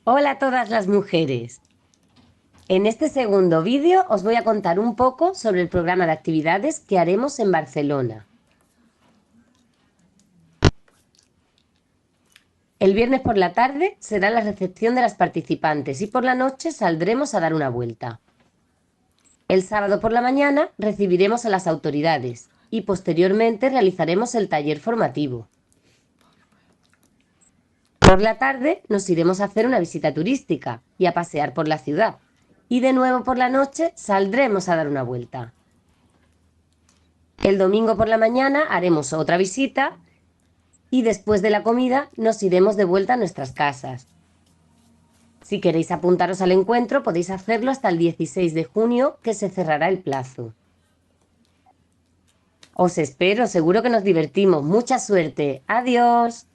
Hola a todas las mujeres. En este segundo vídeo os voy a contar un poco sobre el programa de actividades que haremos en Barcelona. El viernes por la tarde será la recepción de las participantes y por la noche saldremos a dar una vuelta. El sábado por la mañana recibiremos a las autoridades y posteriormente realizaremos el taller formativo. Por la tarde nos iremos a hacer una visita turística y a pasear por la ciudad. Y de nuevo por la noche saldremos a dar una vuelta. El domingo por la mañana haremos otra visita y después de la comida nos iremos de vuelta a nuestras casas. Si queréis apuntaros al encuentro podéis hacerlo hasta el 16 de junio, que se cerrará el plazo. Os espero, seguro que nos divertimos. ¡Mucha suerte! ¡Adiós!